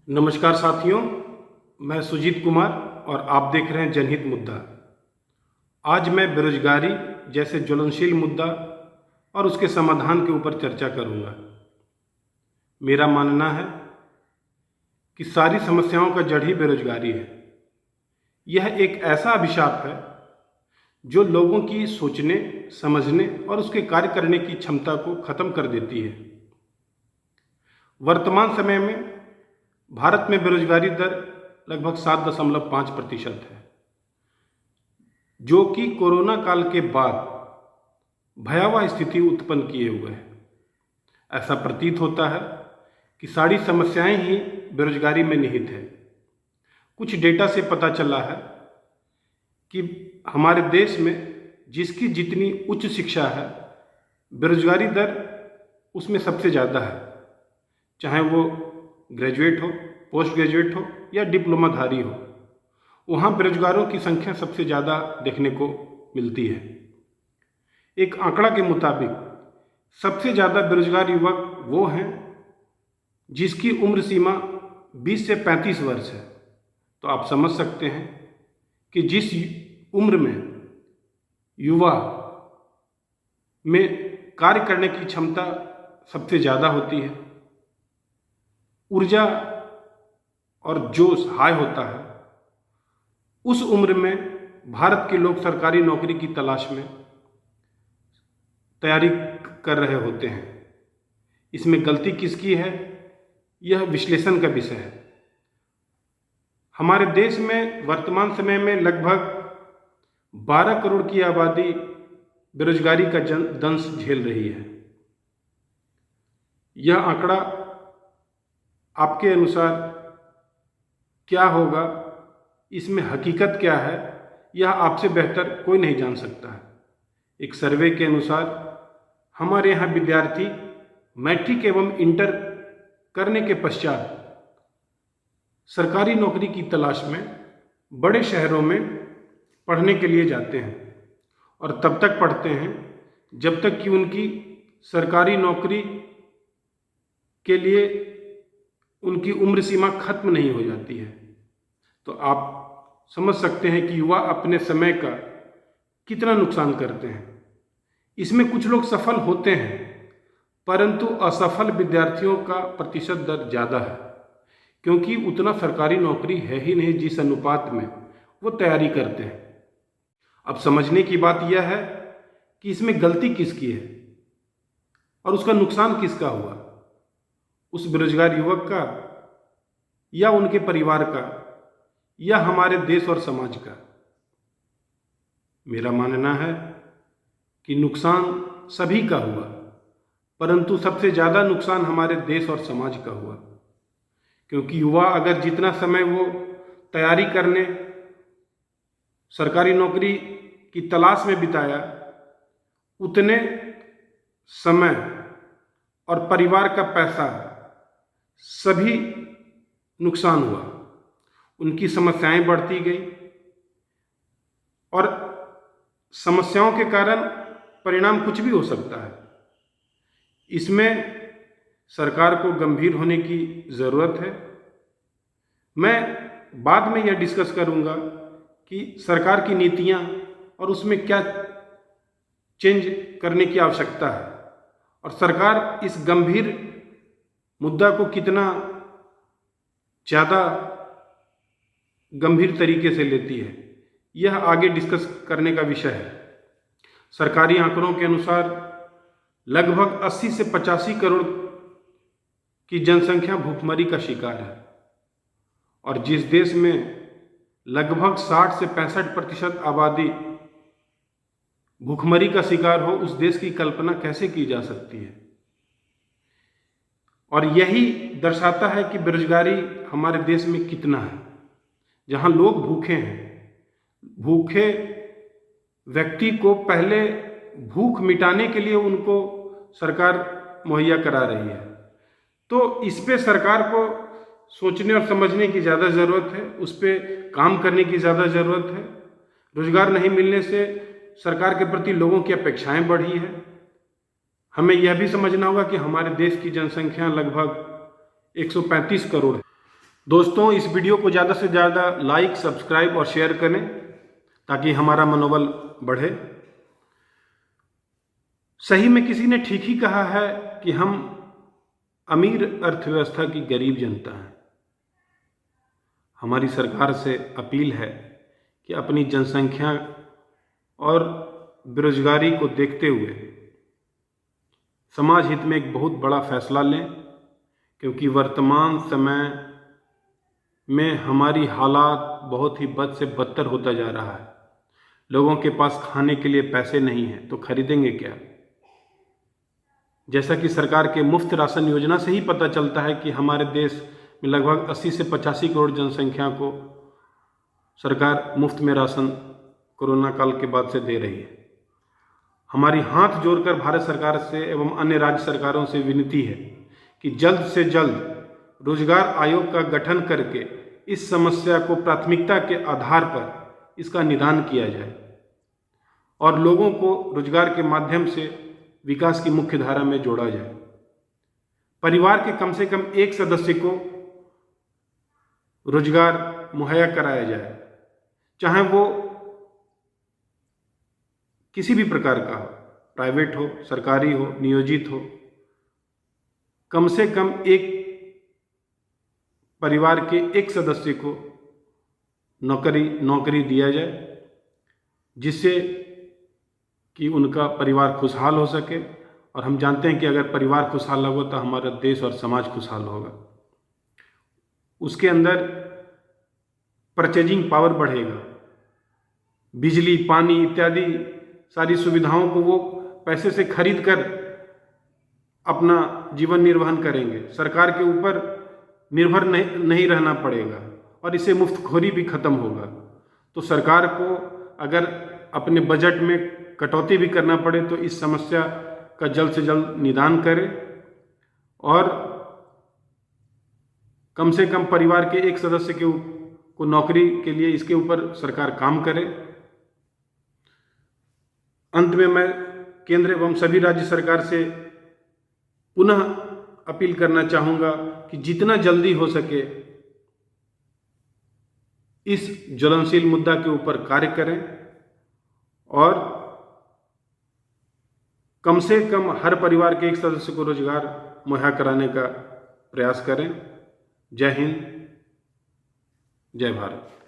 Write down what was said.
नमस्कार साथियों, मैं सुजीत कुमार और आप देख रहे हैं जनहित मुद्दा। आज मैं बेरोजगारी जैसे ज्वलनशील मुद्दा और उसके समाधान के ऊपर चर्चा करूंगा। मेरा मानना है कि सारी समस्याओं का जड़ ही बेरोजगारी है। यह एक ऐसा अभिशाप है जो लोगों की सोचने, समझने और उसके कार्य करने की क्षमता को खत्म कर देती है। वर्तमान समय में भारत में बेरोजगारी दर लगभग 7.5% है, जो कि कोरोना काल के बाद भयावह स्थिति उत्पन्न किए हुए है। ऐसा प्रतीत होता है कि सारी समस्याएं ही बेरोजगारी में निहित है। कुछ डेटा से पता चला है कि हमारे देश में जिसकी जितनी उच्च शिक्षा है, बेरोजगारी दर उसमें सबसे ज़्यादा है, चाहे वो ग्रेजुएट हो, पोस्ट ग्रेजुएट हो या डिप्लोमाधारी हो। वहाँ बेरोजगारों की संख्या सबसे ज़्यादा देखने को मिलती है। एक आंकड़ा के मुताबिक सबसे ज़्यादा बेरोजगार युवक वो हैं जिसकी उम्र सीमा 20 से 35 वर्ष है। तो आप समझ सकते हैं कि जिस उम्र में युवा में कार्य करने की क्षमता सबसे ज़्यादा होती है, ऊर्जा और जोश हाई होता है, उस उम्र में भारत के लोग सरकारी नौकरी की तलाश में तैयारी कर रहे होते हैं। इसमें गलती किसकी है, यह विश्लेषण का विषय है। हमारे देश में वर्तमान समय में लगभग 12 करोड़ की आबादी बेरोजगारी का दंश झेल रही है। यह आंकड़ा आपके अनुसार क्या होगा, इसमें हकीकत क्या है, यह आपसे बेहतर कोई नहीं जान सकता है। एक सर्वे के अनुसार हमारे यहाँ विद्यार्थी मैट्रिक एवं इंटर करने के पश्चात सरकारी नौकरी की तलाश में बड़े शहरों में पढ़ने के लिए जाते हैं और तब तक पढ़ते हैं जब तक कि उनकी सरकारी नौकरी के लिए उनकी उम्र सीमा खत्म नहीं हो जाती है। तो आप समझ सकते हैं कि युवा अपने समय का कितना नुकसान करते हैं। इसमें कुछ लोग सफल होते हैं, परंतु असफल विद्यार्थियों का प्रतिशत दर ज़्यादा है, क्योंकि उतना सरकारी नौकरी है ही नहीं जिस अनुपात में वो तैयारी करते हैं। अब समझने की बात यह है कि इसमें गलती किसकी है और उसका नुकसान किसका हुआ, उस बेरोजगार युवक का या उनके परिवार का या हमारे देश और समाज का। मेरा मानना है कि नुकसान सभी का हुआ, परंतु सबसे ज़्यादा नुकसान हमारे देश और समाज का हुआ, क्योंकि युवा अगर जितना समय वो तैयारी करने, सरकारी नौकरी की तलाश में बिताया, उतने समय और परिवार का पैसा सभी नुकसान हुआ। उनकी समस्याएं बढ़ती गई और समस्याओं के कारण परिणाम कुछ भी हो सकता है। इसमें सरकार को गंभीर होने की ज़रूरत है। मैं बाद में यह डिस्कस करूंगा कि सरकार की नीतियां और उसमें क्या चेंज करने की आवश्यकता है और सरकार इस गंभीर मुद्दा को कितना ज़्यादा गंभीर तरीके से लेती है, यह आगे डिस्कस करने का विषय है। सरकारी आंकड़ों के अनुसार लगभग 80 से 85 करोड़ की जनसंख्या भूखमरी का शिकार है और जिस देश में लगभग 60 से 65% आबादी भूखमरी का शिकार हो, उस देश की कल्पना कैसे की जा सकती है। और यही दर्शाता है कि बेरोजगारी हमारे देश में कितना है। जहां लोग भूखे हैं, भूखे व्यक्ति को पहले भूख मिटाने के लिए उनको सरकार मुहैया करा रही है। तो इस पे सरकार को सोचने और समझने की ज़्यादा ज़रूरत है, उस पर काम करने की ज़्यादा ज़रूरत है। रोजगार नहीं मिलने से सरकार के प्रति लोगों की अपेक्षाएं बढ़ी है। हमें यह भी समझना होगा कि हमारे देश की जनसंख्या लगभग 135 करोड़ है। दोस्तों, इस वीडियो को ज़्यादा से ज़्यादा लाइक, सब्सक्राइब और शेयर करें ताकि हमारा मनोबल बढ़े। सही में किसी ने ठीक ही कहा है कि हम अमीर अर्थव्यवस्था की गरीब जनता हैं। हमारी सरकार से अपील है कि अपनी जनसंख्या और बेरोजगारी को देखते हुए समाज हित में एक बहुत बड़ा फैसला लें, क्योंकि वर्तमान समय में हमारी हालात बहुत ही बद से बदतर होता जा रहा है। लोगों के पास खाने के लिए पैसे नहीं हैं तो खरीदेंगे क्या। जैसा कि सरकार के मुफ्त राशन योजना से ही पता चलता है कि हमारे देश में लगभग 80 से 85 करोड़ जनसंख्या को सरकार मुफ्त में राशन कोरोना काल के बाद से दे रही है। हमारी हाथ जोड़कर भारत सरकार से एवं अन्य राज्य सरकारों से विनती है कि जल्द से जल्द रोजगार आयोग का गठन करके इस समस्या को प्राथमिकता के आधार पर इसका निदान किया जाए और लोगों को रोजगार के माध्यम से विकास की मुख्य धारा में जोड़ा जाए। परिवार के कम से कम एक सदस्य को रोजगार मुहैया कराया जाए, चाहे वो किसी भी प्रकार का हो, प्राइवेट हो, सरकारी हो, नियोजित हो। कम से कम एक परिवार के एक सदस्य को नौकरी दिया जाए, जिससे कि उनका परिवार खुशहाल हो सके। और हम जानते हैं कि अगर परिवार खुशहाल होगा तो हमारा देश और समाज खुशहाल होगा। उसके अंदर परचेजिंग पावर बढ़ेगा, बिजली, पानी इत्यादि सारी सुविधाओं को वो पैसे से खरीद कर अपना जीवन निर्वहन करेंगे। सरकार के ऊपर निर्भर नहीं रहना पड़ेगा और इससे मुफ्तखोरी भी खत्म होगा। तो सरकार को अगर अपने बजट में कटौती भी करना पड़े तो इस समस्या का जल्द से जल्द निदान करे और कम से कम परिवार के एक सदस्य को नौकरी के लिए इसके ऊपर सरकार काम करे। अंत में मैं केंद्र एवं सभी राज्य सरकार से पुनः अपील करना चाहूँगा कि जितना जल्दी हो सके इस ज्वलनशील मुद्दा के ऊपर कार्य करें और कम से कम हर परिवार के एक सदस्य को रोजगार मुहैया कराने का प्रयास करें। जय हिंद, जय भारत।